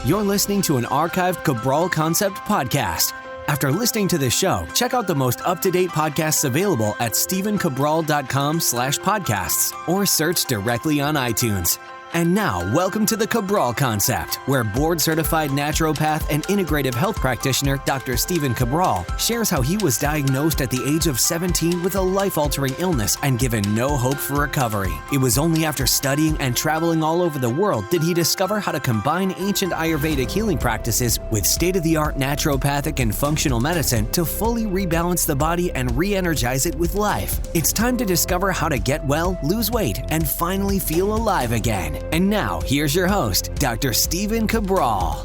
You're listening to an archived Cabral Concept podcast. After listening to this show, check out the most up-to-date podcasts available at stephencabral.com/podcasts or search directly on iTunes. And now, welcome to the Cabral Concept, where board-certified naturopath and integrative health practitioner Dr. Stephen Cabral shares how he was diagnosed at the age of 17 with a life-altering illness and given no hope for recovery. It was only after studying and traveling all over the world did he discover how to combine ancient Ayurvedic healing practices with state-of-the-art naturopathic and functional medicine to fully rebalance the body and re-energize it with life. It's time to discover how to get well, lose weight, and finally feel alive again. And now, here's your host, Dr. Stephen Cabral.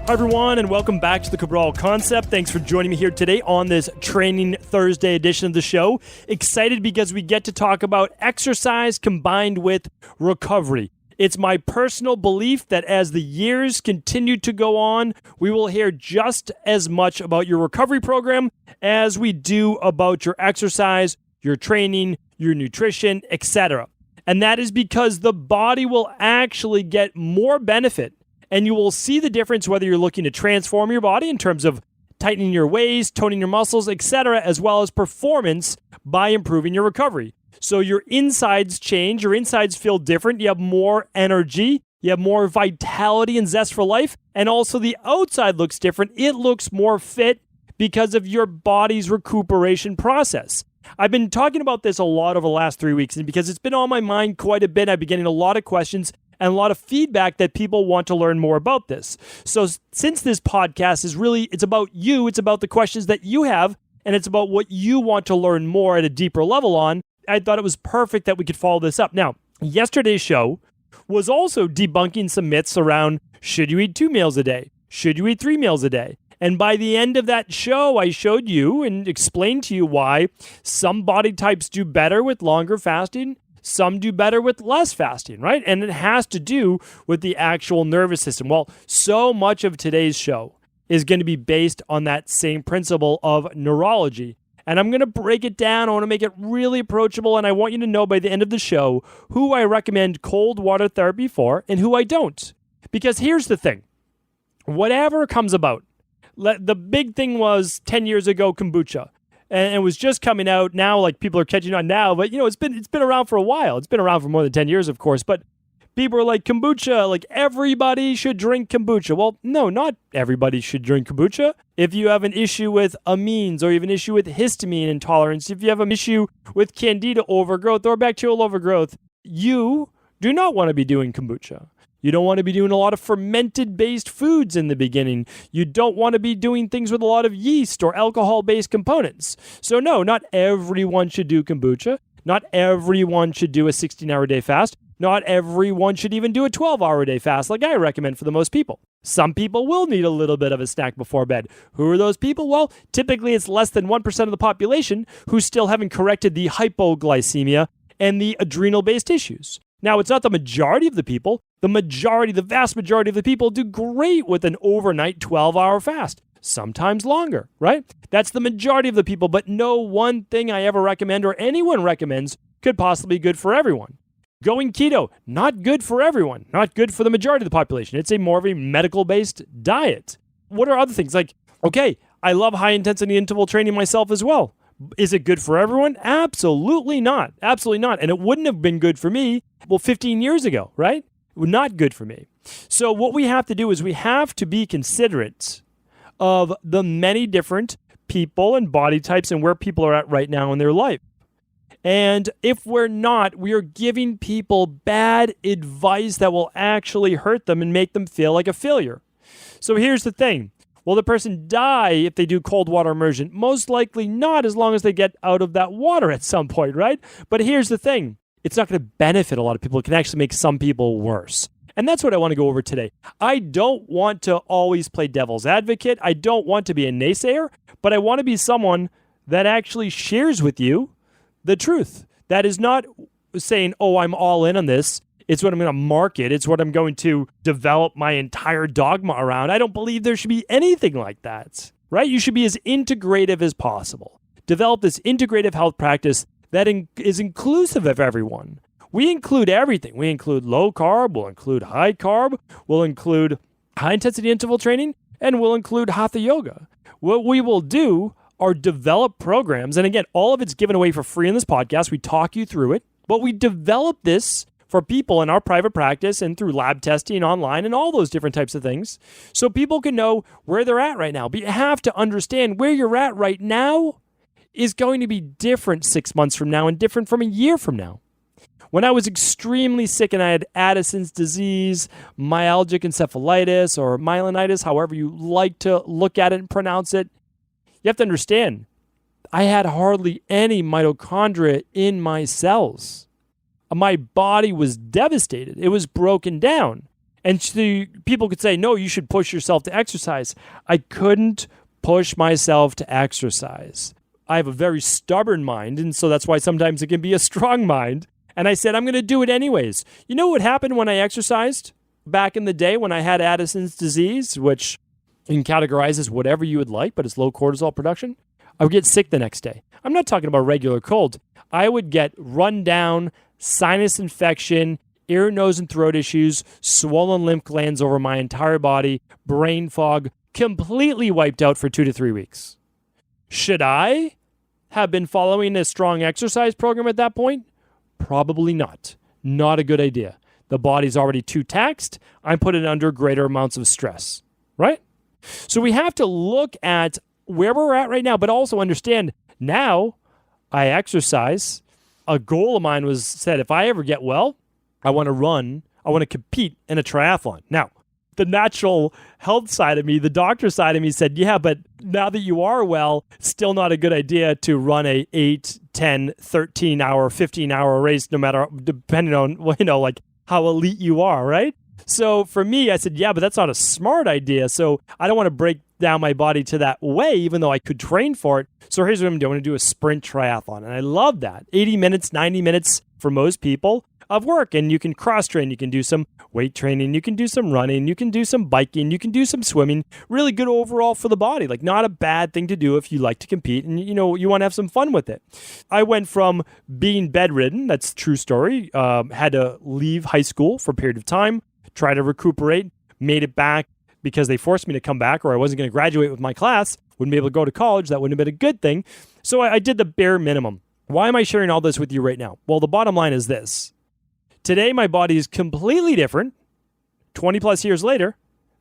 Hi, everyone, and welcome back to the Cabral Concept. Thanks for joining me here today on this Training Thursday edition of the show. Excited because we get to talk about exercise combined with recovery. It's my personal belief that as the years continue to go on, we will hear just as much about your recovery program as we do about your exercise, your training, your nutrition, etc. And that is because the body will actually get more benefit, and you will see the difference whether you're looking to transform your body in terms of tightening your waist, toning your muscles, etc., as well as performance by improving your recovery. So your insides change, your insides feel different, you have more energy, you have more vitality and zest for life, and also the outside looks different. It looks more fit because of your body's recuperation process. I've been talking about this a lot over the last 3 weeks, and because it's been on my mind quite a bit, I've been getting a lot of questions and a lot of feedback that people want to learn more about this. So since this podcast is really, it's about you, it's about the questions that you have, and it's about what you want to learn more at a deeper level on, I thought it was perfect that we could follow this up. Now, yesterday's show was also debunking some myths around, should you eat 2 meals a day? Should you eat 3 meals a day? And by the end of that show, I showed you and explained to you why some body types do better with longer fasting, some do better with less fasting, right? And it has to do with the actual nervous system. Well, so much of today's show is going to be based on that same principle of neurology. And I'm going to break it down. I want to make it really approachable. And I want you to know by the end of the show who I recommend cold water therapy for and who I don't. Because here's the thing. Whatever comes about, the big thing was 10 years ago, kombucha. And it was just coming out now, like people are catching on now, but it's been around for a while. It's been around for more than 10 years, of course, but people are like, kombucha, like everybody should drink kombucha. Well, no, not everybody should drink kombucha. If you have an issue with amines, or you have an issue with histamine intolerance, if you have an issue with candida overgrowth or bacterial overgrowth, you do not want to be doing kombucha. You don't want to be doing a lot of fermented-based foods in the beginning. You don't want to be doing things with a lot of yeast or alcohol-based components. So no, not everyone should do kombucha. Not everyone should do a 16-hour-a-day fast. Not everyone should even do a 12-hour-a-day fast like I recommend for the most people. Some people will need a little bit of a snack before bed. Who are those people? Well, typically it's less than 1% of the population who still haven't corrected the hypoglycemia and the adrenal-based issues. Now, it's not the majority of the people. The vast majority of the people do great with an overnight 12-hour fast, sometimes longer, right? That's the majority of the people, but no one thing I ever recommend or anyone recommends could possibly be good for everyone. Going keto, not good for everyone, not good for the majority of the population. It's more of a medical-based diet. What are other things? Like, okay, I love high-intensity interval training myself as well. Is it good for everyone? Absolutely not. Absolutely not. And it wouldn't have been good for me, 15 years ago, right? Not good for me. So what we have to do is we have to be considerate of the many different people and body types and where people are at right now in their life. And if we're not, we are giving people bad advice that will actually hurt them and make them feel like a failure. So here's the thing. Will the person die if they do cold water immersion? Most likely not, as long as they get out of that water at some point, right? But here's the thing. It's not going to benefit a lot of people. It can actually make some people worse. And that's what I want to go over today. I don't want to always play devil's advocate. I don't want to be a naysayer, but I want to be someone that actually shares with you the truth. That is not saying, oh, I'm all in on this. It's what I'm going to market. It's what I'm going to develop my entire dogma around. I don't believe there should be anything like that, right? You should be as integrative as possible. Develop this integrative health practice that is inclusive of everyone, We include everything. We include low carb, we'll include high carb, we'll include high intensity interval training, and we'll include hatha yoga. What we will do are develop programs. And again, all of it's given away for free in this podcast. We talk you through it, but we develop this for people in our private practice and through lab testing online and all those different types of things. So people can know where they're at right now. But you have to understand where you're at right now is going to be different 6 months from now and different from a year from now. When I was extremely sick and I had Addison's disease, myalgic encephalitis, or myelinitis, however you like to look at it and pronounce it, you have to understand, I had hardly any mitochondria in my cells. My body was devastated. It was broken down. And people could say, no, you should push yourself to exercise. I couldn't push myself to exercise. I have a very stubborn mind, and so that's why sometimes it can be a strong mind. And I said, I'm going to do it anyways. You know what happened when I exercised back in the day when I had Addison's disease, which you can categorize as whatever you would like, but it's low cortisol production? I would get sick the next day. I'm not talking about regular cold. I would get run down, sinus infection, ear, nose, and throat issues, swollen lymph glands over my entire body, brain fog, completely wiped out for 2 to 3 weeks. Should I have been following a strong exercise program at that point? Probably not. Not a good idea. The body's already too taxed. I'm putting it under greater amounts of stress, right? So we have to look at where we're at right now, but also understand now I exercise. A goal of mine was said, if I ever get well, I want to compete in a triathlon. Now, the natural health side of me, the doctor side of me said, yeah, but now that you are well, still not a good idea to run a 8, 10, 13 hour, 15 hour race, depending on, like how elite you are, right? So for me, I said, yeah, but that's not a smart idea. So I don't want to break down my body to that way, even though I could train for it. So here's what I'm doing. I'm going to do a sprint triathlon. And I love that. 80 minutes, 90 minutes for most people of work. And you can cross-train. You can do some weight training. You can do some running. You can do some biking. You can do some swimming. Really good overall for the body. Like not a bad thing to do if you like to compete and you want to have some fun with it. I went from being bedridden, that's a true story, had to leave high school for a period of time, try to recuperate, made it back because they forced me to come back or I wasn't going to graduate with my class, wouldn't be able to go to college. That wouldn't have been a good thing. So I did the bare minimum. Why am I sharing all this with you right now? Well, the bottom line is this. Today, my body is completely different, 20 plus years later,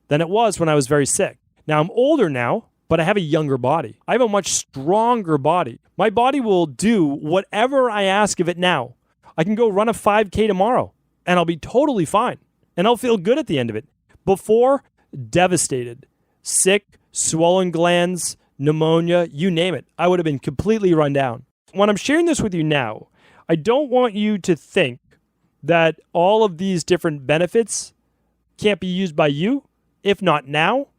than it was when I was very sick. Now, I'm older now, but I have a younger body. I have a much stronger body. My body will do whatever I ask of it now. I can go run a 5K tomorrow, and I'll be totally fine, and I'll feel good at the end of it. Before, devastated, sick, swollen glands, pneumonia, you name it. I would have been completely run down. When I'm sharing this with you now, I don't want you to think that all of these different benefits can't be used by you, if not now,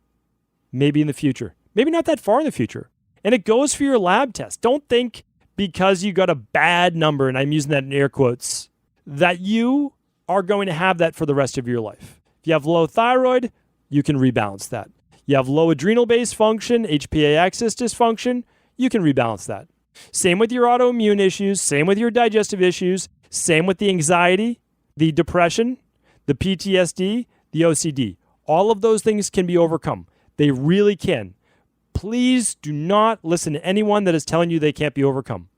maybe in the future. Maybe not that far in the future. And it goes for your lab test. Don't think because you got a bad number, and I'm using that in air quotes, that you are going to have that for the rest of your life. If you have low thyroid, you can rebalance that. You have low adrenal-based function, HPA axis dysfunction, you can rebalance that. Same with your autoimmune issues, same with your digestive issues, same with the anxiety, the depression, the PTSD, the OCD. All of those things can be overcome. They really can. Please do not listen to anyone that is telling you they can't be overcome.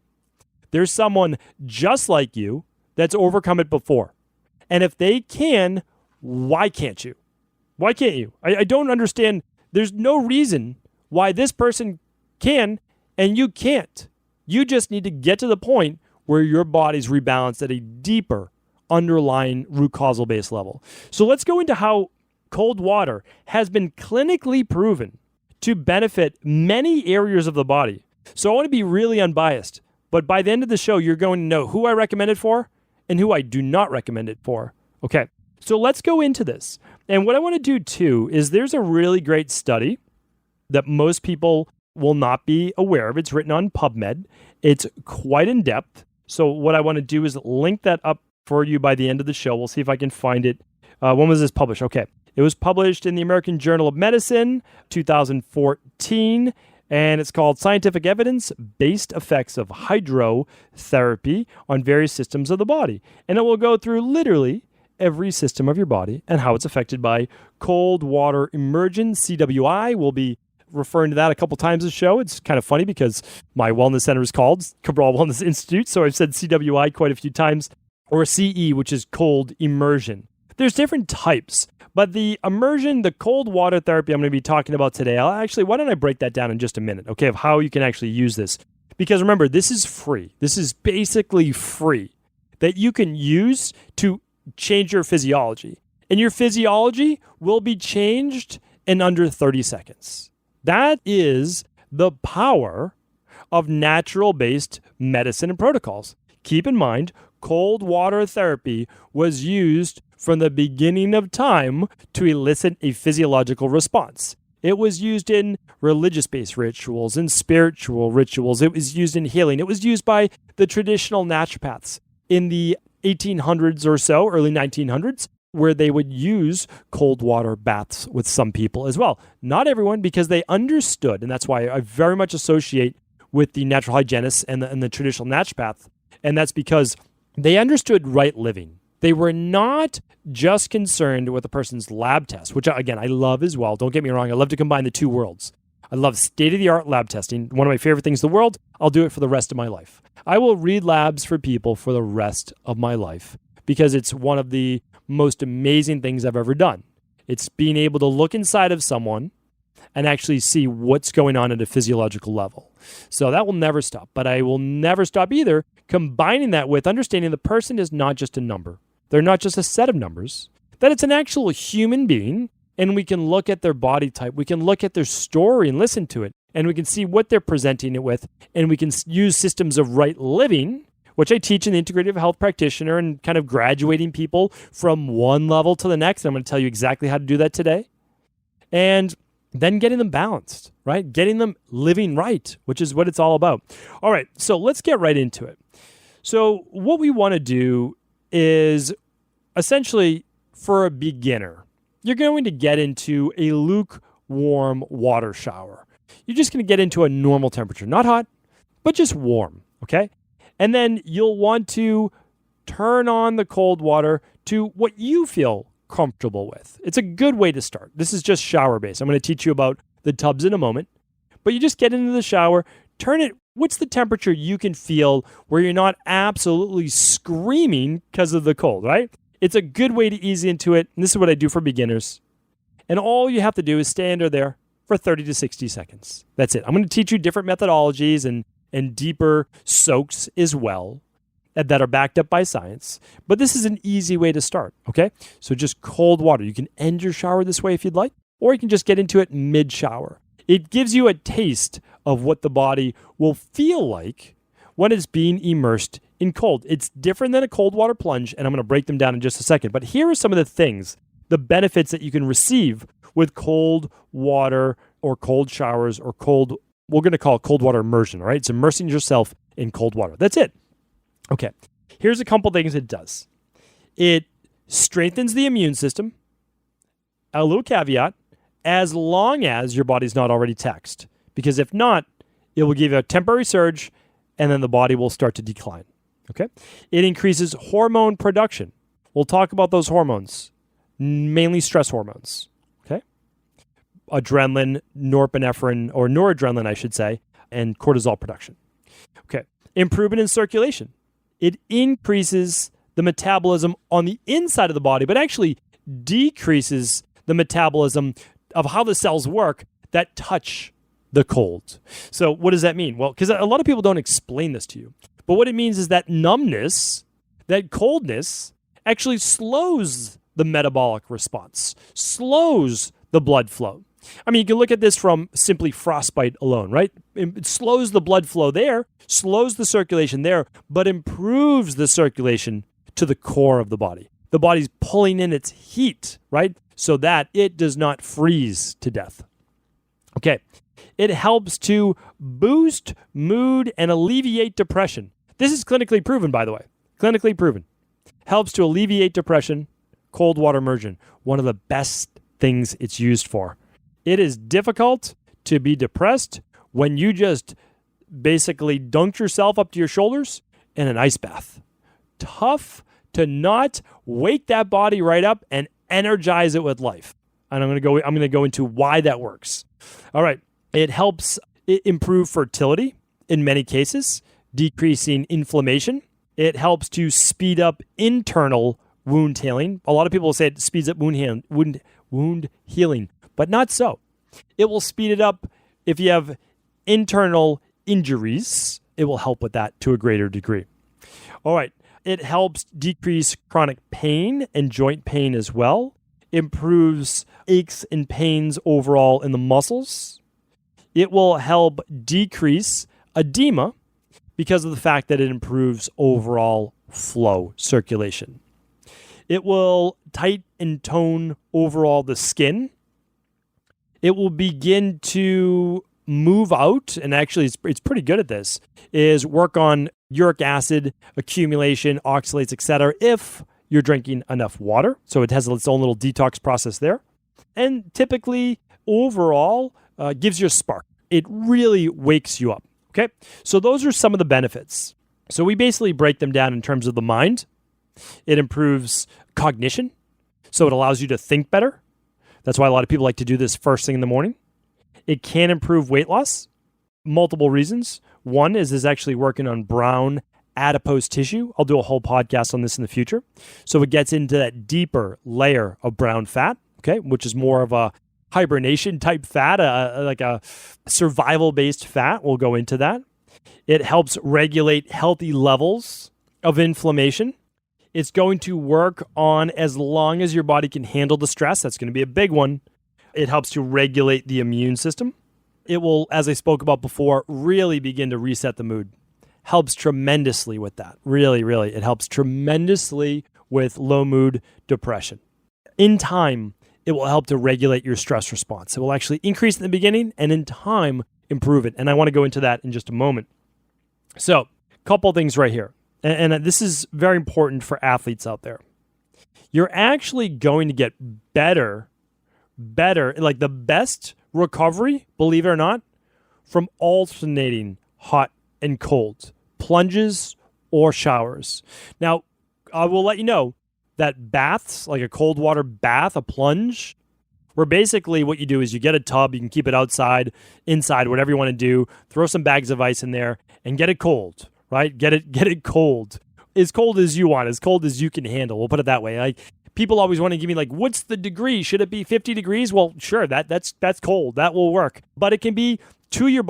There's someone just like you that's overcome it before. And if they can, why can't you? Why can't you? I don't understand. There's no reason why this person can and you can't. You just need to get to the point where your body's rebalanced at a deeper underlying root causal base level. So let's go into how cold water has been clinically proven to benefit many areas of the body. So I want to be really unbiased, but by the end of the show, you're going to know who I recommend it for and who I do not recommend it for. Okay, so let's go into this. And what I want to do too is there's a really great study that most people will not be aware of. It's written on PubMed. It's quite in depth. So what I want to do is link that up for you by the end of the show. We'll see if I can find it. When was this published? Okay. It was published in the American Journal of Medicine, 2014. And it's called Scientific Evidence-Based Effects of Hydrotherapy on Various Systems of the Body. And it will go through literally every system of your body and how it's affected by cold water immersion. CWI, we'll be referring to that a couple times this show. It's kind of funny because my wellness center is called Cabral Wellness Institute, so I've said CWI quite a few times, or CE, which is cold immersion. There's different types, but the immersion, the cold water therapy I'm going to be talking about today, why don't I break that down in just a minute, okay, of how you can actually use this. Because remember, this is free. This is basically free that you can use to change your physiology. And your physiology will be changed in under 30 seconds. That is the power of natural-based medicine and protocols. Keep in mind, cold water therapy was used from the beginning of time to elicit a physiological response. It was used in religious-based rituals and spiritual rituals. It was used in healing. It was used by the traditional naturopaths in the 1800s or so, early 1900s, where they would use cold water baths with some people as well. Not everyone, because they understood, and that's why I very much associate with the natural hygienists and the traditional naturopath, and that's because they understood right living. They were not just concerned with a person's lab test, which, again, I love as well. Don't get me wrong. I love to combine the two worlds. I love state-of-the-art lab testing. One of my favorite things in the world. I'll do it for the rest of my life. I will read labs for people for the rest of my life because it's one of the most amazing things I've ever done. It's being able to look inside of someone and actually see what's going on at a physiological level. So that will never stop. But I will never stop either combining that with understanding the person is not just a number. They're not just a set of numbers, that it's an actual human being, and we can look at their body type. We can look at their story and listen to it, and we can see what they're presenting it with, and we can use systems of right living, which I teach in the integrative health practitioner and kind of graduating people from one level to the next. I'm going to tell you exactly how to do that today. And then getting them balanced, right? Getting them living right, which is what it's all about. All right, so let's get right into it. So what we want to do is essentially for a beginner, you're going to get into a lukewarm water shower. You're just going to get into a normal temperature, not hot, but just warm, okay? And then you'll want to turn on the cold water to what you feel comfortable with. It's a good way to start. This is just shower based. I'm going to teach you about the tubs in a moment, but you just get into the shower, turn it. What's the temperature you can feel where you're not absolutely screaming because of the cold, right? It's a good way to ease into it. And this is what I do for beginners. And all you have to do is stay under there for 30 to 60 seconds. That's it. I'm going to teach you different methodologies and deeper soaks as well that are backed up by science. But this is an easy way to start, okay? So just cold water. You can end your shower this way if you'd like, or you can just get into it mid-shower. It gives you a taste of what the body will feel like when it's being immersed in cold. It's different than a cold water plunge, and I'm going to break them down in just a second. But here are some of the things, the benefits that you can receive with cold water or cold showers or we're going to call it cold water immersion, all right? It's immersing yourself in cold water. That's it. Okay, here's a couple things it does. It strengthens the immune system. A little caveat, as long as your body's not already taxed. Because if not, it will give you a temporary surge and then the body will start to decline. Okay? It increases hormone production. We'll talk about those hormones, mainly stress hormones. Okay? Adrenaline, norepinephrine, or noradrenaline, I should say, and cortisol production. Okay. Improvement in circulation. It increases the metabolism on the inside of the body, but actually decreases the metabolism of how the cells work that touch the cold. So what does that mean? Well, because a lot of people don't explain this to you. But what it means is that numbness, that coldness, actually slows the metabolic response, slows the blood flow. I mean, you can look at this from simply frostbite alone, right? It slows the blood flow there, slows the circulation there, but improves the circulation to the core of the body. The body's pulling in its heat, right? So that it does not freeze to death. Okay. It helps to boost mood and alleviate depression. This is clinically proven, by the way. Clinically proven. Helps to alleviate depression, cold water immersion. One of the best things it's used for. It is difficult to be depressed when you just basically dunked yourself up to your shoulders in an ice bath. Tough to not wake that body right up and energize it with life. And I'm going to go into why that works. All right. It helps improve fertility in many cases, decreasing inflammation. It helps to speed up internal wound healing. A lot of people say it speeds up wound healing, but not so. It will speed it up if you have internal injuries. It will help with that to a greater degree. All right. It helps decrease chronic pain and joint pain as well. Improves aches and pains overall in the muscles. It will help decrease edema because of the fact that it improves overall flow, circulation. It will tighten and tone overall the skin. It will begin to move out, and actually it's pretty good at this, is work on uric acid accumulation, oxalates, etc. if you're drinking enough water. So it has its own little detox process there. And typically, overall, gives you a spark. It really wakes you up. Okay, so those are some of the benefits. So we basically break them down in terms of the mind. It improves cognition, so it allows you to think better. That's why a lot of people like to do this first thing in the morning. It can improve weight loss. Multiple reasons. One is actually working on brown adipose tissue. I'll do a whole podcast on this in the future. So it gets into that deeper layer of brown fat, okay, which is more of a hibernation type fat, like a survival-based fat. We'll go into that. It helps regulate healthy levels of inflammation. It's going to work on, as long as your body can handle the stress, that's going to be a big one. It helps to regulate the immune system. It will, as I spoke about before, really begin to reset the mood. Helps tremendously with that. Really, really. It helps tremendously with low mood depression. In time, it will help to regulate your stress response. It will actually increase in the beginning and in time improve it. And I want to go into that in just a moment. So, a couple things right here. And this is very important for athletes out there. You're actually going to get better, like the best recovery, believe it or not, from alternating hot and cold, plunges or showers. Now, I will let you know that baths, like a cold water bath, a plunge, where basically what you do is you get a tub, you can keep it outside, inside, whatever you want to do, throw some bags of ice in there and get it cold, right? Get it cold. As cold as you want, as cold as you can handle. We'll put it that way. Like, people always want to give me like, what's the degree? Should it be 50 degrees? Well, sure, that's cold. That will work. But it can be to your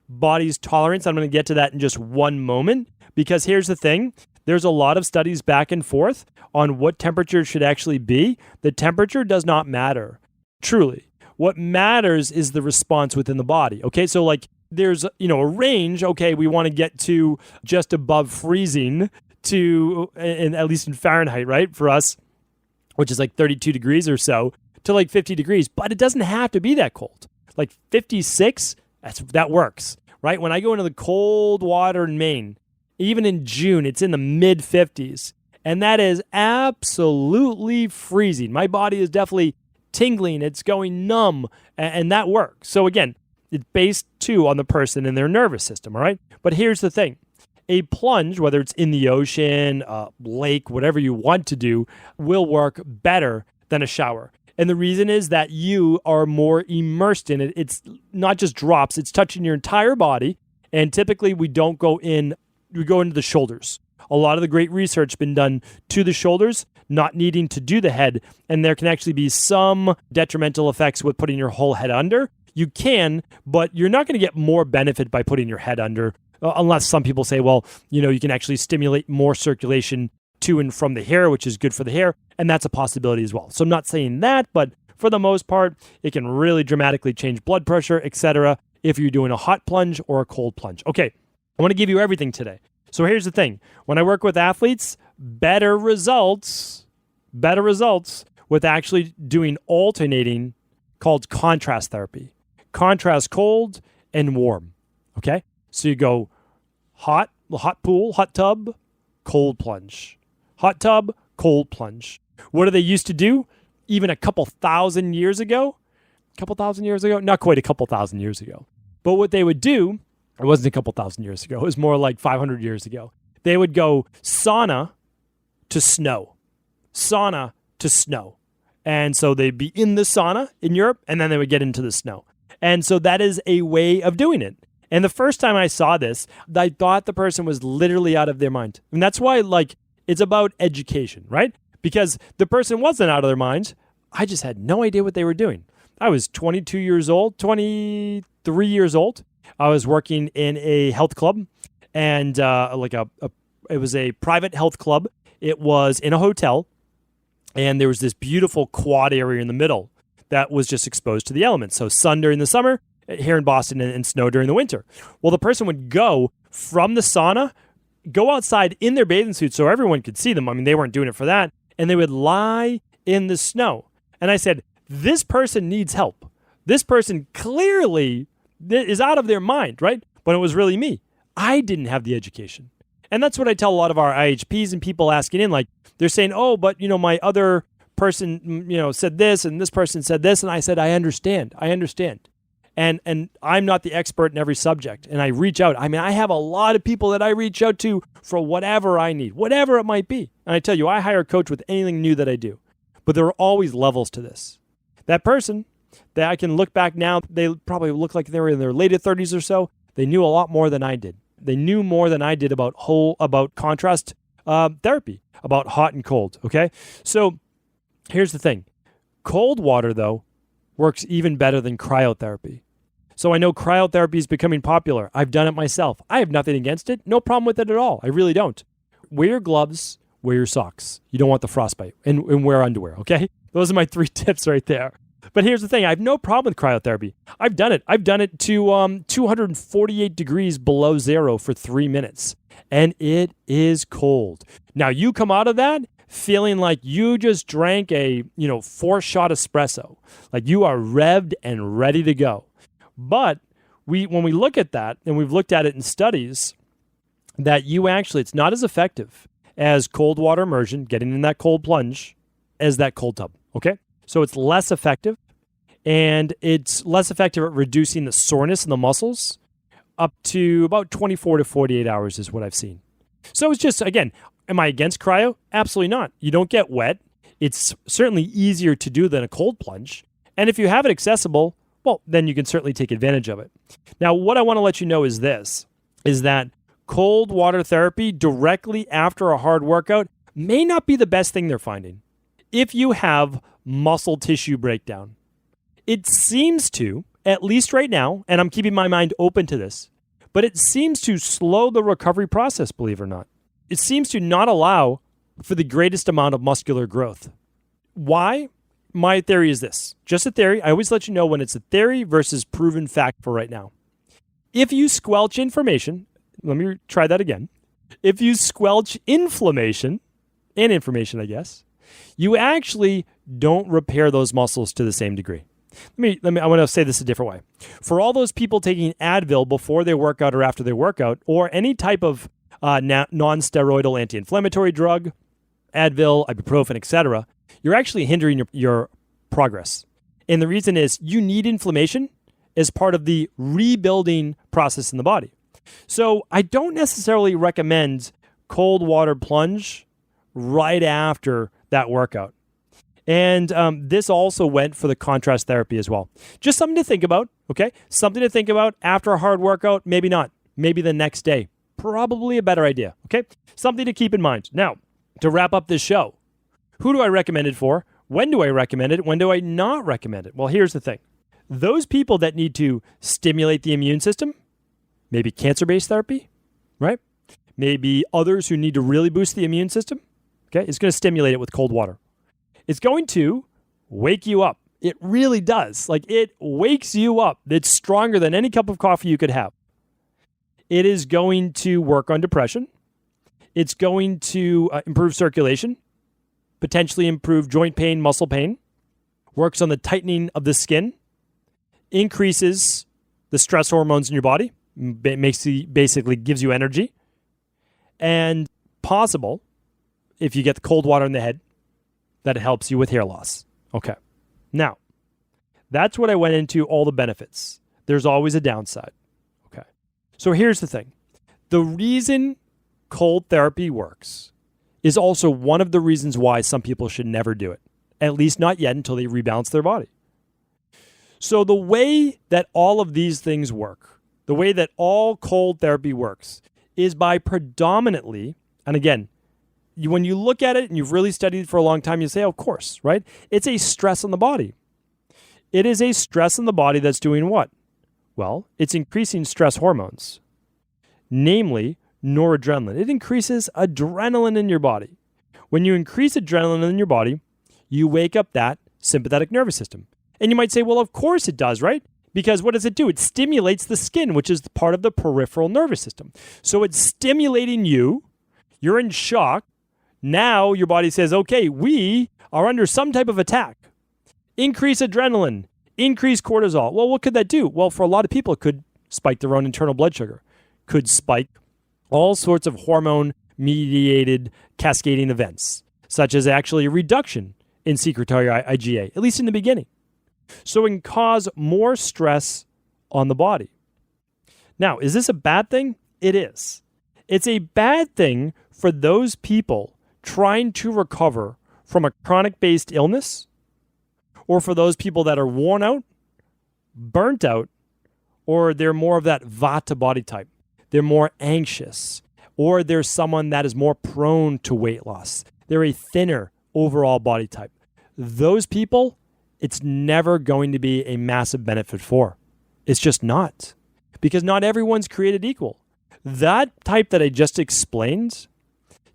body's tolerance. I'm going to get to that in just one moment, because here's the thing. There's a lot of studies back and forth on what temperature should actually be. The temperature does not matter, truly. What matters is the response within the body. Okay, so like there's a range. Okay, we want to get to just above freezing at least in Fahrenheit, right? For us, which is like 32 degrees or so, to like 50 degrees. But it doesn't have to be that cold. Like 56, that works, right? When I go into the cold water in Maine, even in June, it's in the mid 50s. And that is absolutely freezing. My body is definitely tingling. It's going numb. And that works. So again, it's based too on the person and their nervous system, all right? But here's the thing. A plunge, whether it's in the ocean, lake, whatever you want to do, will work better than a shower. And the reason is that you are more immersed in it. It's not just drops. It's touching your entire body. And typically we go into the shoulders. A lot of the great research has been done to the shoulders, not needing to do the head. And there can actually be some detrimental effects with putting your whole head under. You can, but you're not going to get more benefit by putting your head under, unless some people say, well, you can actually stimulate more circulation to and from the hair, which is good for the hair. And that's a possibility as well. So I'm not saying that, but for the most part, it can really dramatically change blood pressure, etc. if you're doing a hot plunge or a cold plunge. Okay, I want to give you everything today. So here's the thing. When I work with athletes, better results with actually doing alternating, called contrast therapy. Contrast cold and warm. Okay? So you go hot pool, hot tub, cold plunge. Hot tub, cold plunge. What do they used to do even a couple thousand years ago? Not quite a couple thousand years ago. But what they would do, it wasn't a couple thousand years ago, it was more like 500 years ago. They would go sauna to snow, sauna to snow. And so they'd be in the sauna in Europe, and then they would get into the snow. And so that is a way of doing it. And the first time I saw this, I thought the person was literally out of their mind. And that's why, like, it's about education, right? Because the person wasn't out of their mind. I just had no idea what they were doing. I was 22 years old, 23 years old. I was working in a health club, and it was a private health club. It was in a hotel, and there was this beautiful quad area in the middle that was just exposed to the elements. So sun during the summer here in Boston and snow during the winter. Well, the person would go from the sauna, go outside in their bathing suits so everyone could see them. I mean, they weren't doing it for that. And they would lie in the snow. And I said, this person needs help. This person clearly is out of their mind, right? But it was really me. I didn't have the education. And that's what I tell a lot of our IHPs and people asking in, like, they're saying, oh, but, my other person, said this and this person said this. And I said, I understand. And I'm not the expert in every subject. And I reach out. I mean, I have a lot of people that I reach out to for whatever I need, whatever it might be. And I tell you, I hire a coach with anything new that I do. But there are always levels to this. That person that I can look back now, they probably look like they were in their later 30s or so. They knew a lot more than I did. They knew more than I did about contrast therapy, about hot and cold, okay? So here's the thing. Cold water, though, works even better than cryotherapy. So I know cryotherapy is becoming popular. I've done it myself. I have nothing against it. No problem with it at all. I really don't. Wear your gloves, wear your socks. You don't want the frostbite. And wear underwear, okay? Those are my 3 tips right there. But here's the thing. I have no problem with cryotherapy. I've done it. I've done it to 248 degrees below zero for 3 minutes. And it is cold. Now, you come out of that feeling like you just drank a 4-shot espresso. Like you are revved and ready to go. But when we look at that, and we've looked at it in studies, that it's not as effective as cold water immersion, getting in that cold plunge, as that cold tub, okay? So it's less effective, and it's less effective at reducing the soreness in the muscles up to about 24 to 48 hours is what I've seen. So it's just, again, am I against cryo? Absolutely not. You don't get wet. It's certainly easier to do than a cold plunge. And if you have it accessible, well, then you can certainly take advantage of it. Now, what I want to let you know is this, is that cold water therapy directly after a hard workout may not be the best thing they're finding. If you have muscle tissue breakdown, it seems to, at least right now, and I'm keeping my mind open to this, but it seems to slow the recovery process, believe it or not. It seems to not allow for the greatest amount of muscular growth. Why? My theory is this. Just a theory. I always let you know when it's a theory versus proven fact for right now. If you squelch inflammation, let me try that again. If you squelch inflammation and information, I guess, you actually don't repair those muscls to the same degree. I want to say this a different way. For all those people taking Advil before their workout or after their workout, or any type of non-steroidal anti-inflammatory drug, Advil, ibuprofen, etc., you're actually hindering your progress. And the reason is you need inflammation as part of the rebuilding process in the body. So I don't necessarily recommend cold water plunge right after that workout. And this also went for the contrast therapy as well. Just something to think about, okay? Something to think about after a hard workout, maybe not. Maybe the next day. Probably a better idea, okay? Something to keep in mind. Now, to wrap up this show, who do I recommend it for? When do I recommend it? When do I not recommend it? Well, here's the thing. Those people that need to stimulate the immune system, maybe cancer-based therapy, right? Maybe others who need to really boost the immune system, okay? It's going to stimulate it with cold water. It's going to wake you up. It really does. Like, it wakes you up. It's stronger than any cup of coffee you could have. It is going to work on depression. It's going to improve circulation, potentially improve joint pain, muscle pain, works on the tightening of the skin, increases the stress hormones in your body, basically gives you energy, and possible, if you get the cold water in the head, that it helps you with hair loss. Okay. Now, that's what I went into, all the benefits. there's always a downside. Okay. So here's the thing. The reason cold therapy works is also one of the reasons why some people should never do it, at least not yet until they rebalance their body. So the way that all of these things work, the way that all cold therapy works, is by predominantly, and again, when you look at it and you've really studied it for a long time, you say, oh, of course, right? It's a stress on the body. It is a stress on the body that's doing what? Well, it's increasing stress hormones, namely noradrenaline. It increases adrenaline in your body. When you increase adrenaline in your body, you wake up that sympathetic nervous system. And you might say, well, of course it does, right? Because what does it do? It stimulates the skin, which is part of the peripheral nervous system. So it's stimulating you. You're in shock. Now your body says, okay, we are under some type of attack. Increase adrenaline, increase cortisol. Well, what could that do? Well, for a lot of people, it could spike their own internal blood sugar, could spike all sorts of hormone-mediated cascading events, such as actually a reduction in secretory IgA, at least in the beginning. So it can cause more stress on the body. Now, is this a bad thing? It is. It's a bad thing for those people trying to recover from a chronic-based illness, or for those people that are worn out, burnt out, or they're more of that Vata body type. They're more anxious, or they're someone that is more prone to weight loss. They're a thinner overall body type. Those people, it's never going to be a massive benefit for. It's just not. Because not everyone's created equal. That type that I just explained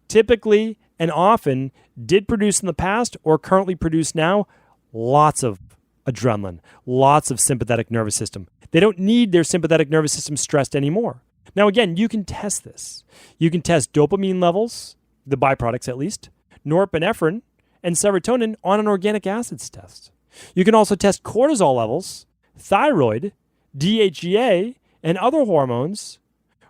typically and often did produce in the past or currently produce now lots of adrenaline, lots of sympathetic nervous system. They don't need their sympathetic nervous system stressed anymore. Now, again, you can test this. You can test dopamine levels, the byproducts at least, norepinephrine, and serotonin on an organic acids test. You can also test cortisol levels, thyroid, DHEA, and other hormones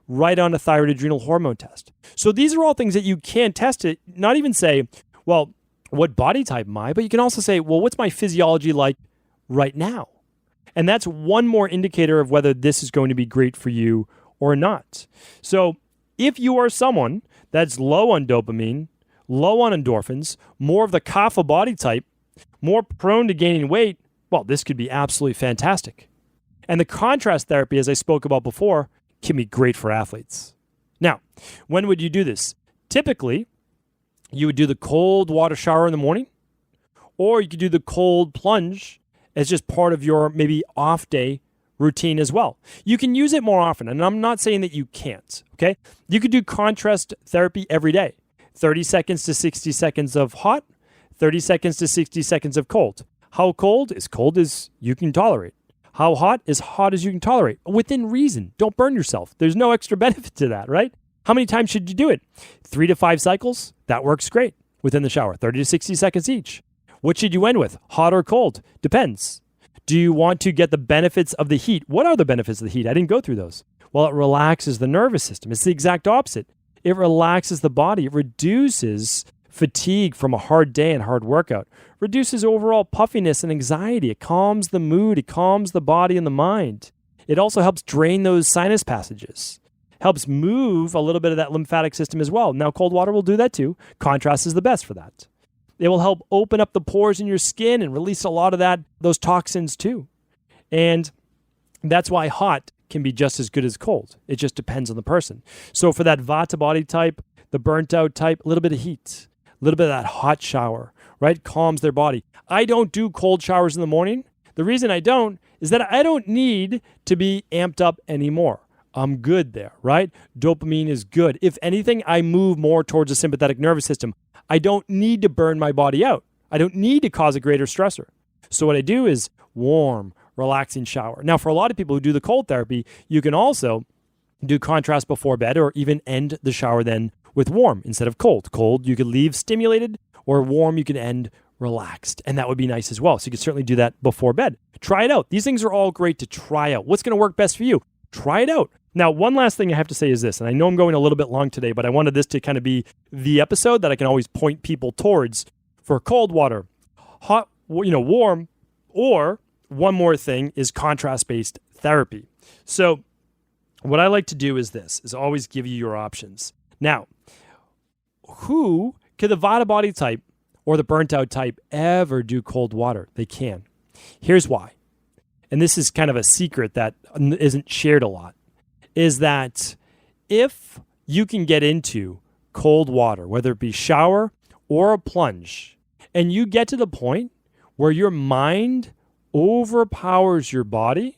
right on a thyroid adrenal hormone test. So these are all things that you can test it, not even say, well, what body type am I? But you can also say, well, what's my physiology like right now? And that's one more indicator of whether this is going to be great for you or not. So if you are someone that's low on dopamine, low on endorphins, more of the kapha body type, more prone to gaining weight, well, this could be absolutely fantastic. And the contrast therapy, as I spoke about before, can be great for athletes. Now, when would you do this? Typically, you would do the cold water shower in the morning, or you could do the cold plunge as just part of your maybe off day routine as well. You can use it more often, and I'm not saying that you can't, okay? You could do contrast therapy every day. 30 seconds to 60 seconds of hot, 30 seconds to 60 seconds of cold. How cold? As cold as you can tolerate. How hot? As hot as you can tolerate. Within reason. Don't burn yourself. There's no extra benefit to that, right? How many times should you do it? 3 to 5 cycles? That works great within the shower. 30 to 60 seconds each. What should you end with? Hot or cold? Depends. Do you want to get the benefits of the heat? What are the benefits of the heat? I didn't go through those. Well, it relaxes the nervous system. It's the exact opposite. It relaxes the body. It reduces fatigue from a hard day and hard workout. Reduces overall puffiness and anxiety. It calms the mood. It calms the body and the mind. It also helps drain those sinus passages. Helps move a little bit of that lymphatic system as well. Now, cold water will do that too. Contrast is the best for that. It will help open up the pores in your skin and release a lot of those toxins too. And that's why hot can be just as good as cold. It just depends on the person. So for that Vata body type, the burnt out type, a little bit of heat, a little bit of that hot shower, right? Calms their body. I don't do cold showers in the morning. The reason I don't is that I don't need to be amped up anymore. I'm good there, right? Dopamine is good. If anything, I move more towards the sympathetic nervous system. I don't need to burn my body out. I don't need to cause a greater stressor. So what I do is warm, relaxing shower. Now, for a lot of people who do the cold therapy, you can also do contrast before bed or even end the shower then with warm instead of cold. Cold, you could leave stimulated, or warm, you can end relaxed. And that would be nice as well. So you can certainly do that before bed. Try it out. These things are all great to try out. What's going to work best for you? Try it out. Now, one last thing I have to say is this, and I know I'm going a little bit long today, but I wanted this to kind of be the episode that I can always point people towards for cold water, hot, warm, or one more thing is contrast-based therapy. So what I like to do is always give you your options. Now, who could the Vata body type or the burnt out type ever do cold water? They can. Here's why. And this is kind of a secret that isn't shared a lot, is that if you can get into cold water, whether it be shower or a plunge, and you get to the point where your mind overpowers your body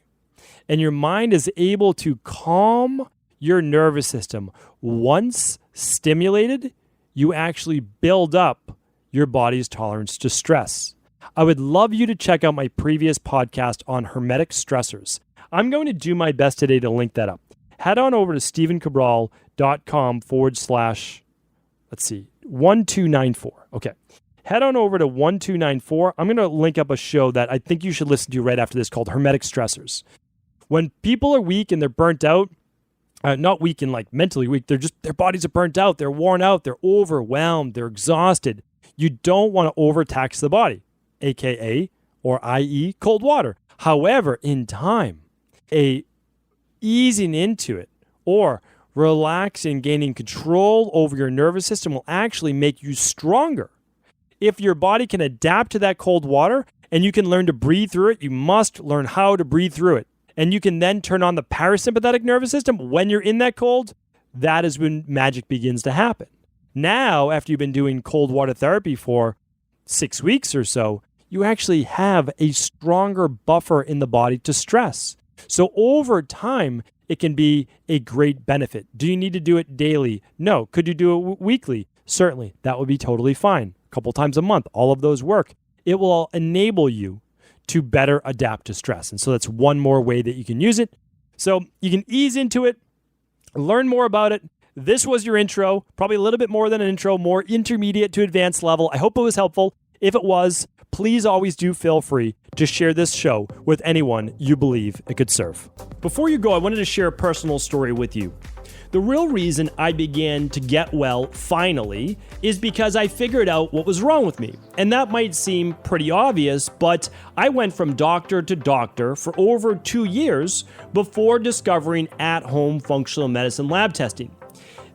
and your mind is able to calm your nervous system, once stimulated, you actually build up your body's tolerance to stress. I would love you to check out my previous podcast on hermetic stressors. I'm going to do my best today to link that up. Head on over to stephencabral.com/1294. Okay. Head on over to 1294. I'm going to link up a show that I think you should listen to right after this called Hermetic Stressors. When people are weak and they're burnt out, not weak and like mentally weak, their bodies are burnt out, they're worn out, they're overwhelmed, they're exhausted. You don't want to overtax the body, aka or i.e. cold water. However, in time, easing into it or relaxing, gaining control over your nervous system will actually make you stronger. If your body can adapt to that cold water and you can learn to breathe through it, you must learn how to breathe through it. And you can then turn on the parasympathetic nervous system when you're in that cold. That is when magic begins to happen. Now, after you've been doing cold water therapy for 6 weeks or so, you actually have a stronger buffer in the body to stress. So over time, it can be a great benefit. Do you need to do it daily? No. Could you do it weekly? Certainly. That would be totally fine. A couple times a month. All of those work. It will enable you to better adapt to stress. And so that's one more way that you can use it. So you can ease into it, learn more about it. This was your intro, probably a little bit more than an intro, more intermediate to advanced level. I hope it was helpful. If it was, please always do feel free to share this show with anyone you believe it could serve. Before you go, I wanted to share a personal story with you. The real reason I began to get well finally is because I figured out what was wrong with me. And that might seem pretty obvious, but I went from doctor to doctor for over 2 years before discovering at-home functional medicine lab testing.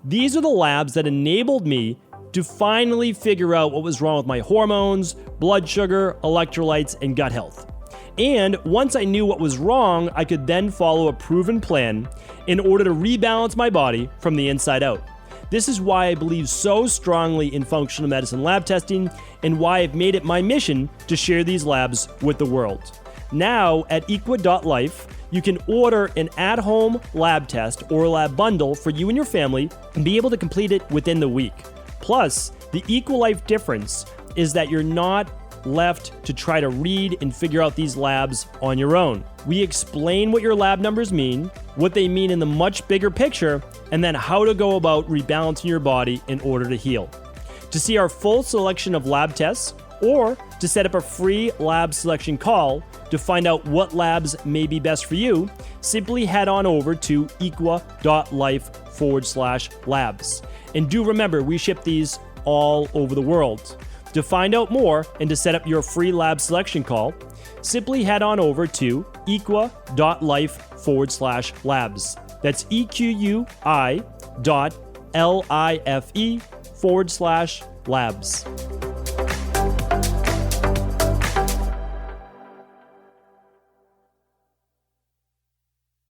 These are the labs that enabled me to finally figure out what was wrong with my hormones, blood sugar, electrolytes, and gut health. And once I knew what was wrong, I could then follow a proven plan in order to rebalance my body from the inside out. This is why I believe so strongly in functional medicine lab testing and why I've made it my mission to share these labs with the world. Now at equa.life, you can order an at-home lab test or lab bundle for you and your family and be able to complete it within the week. Plus, the EquaLife difference is that you're not left to try to read and figure out these labs on your own. We explain what your lab numbers mean, what they mean in the much bigger picture, and then how to go about rebalancing your body in order to heal. To see our full selection of lab tests or to set up a free lab selection call to find out what labs may be best for you, simply head on over to equa.life/labs. And do remember, we ship these all over the world. To find out more and to set up your free lab selection call, simply head on over to equa.life/labs. That's EQUI.LIFE/labs.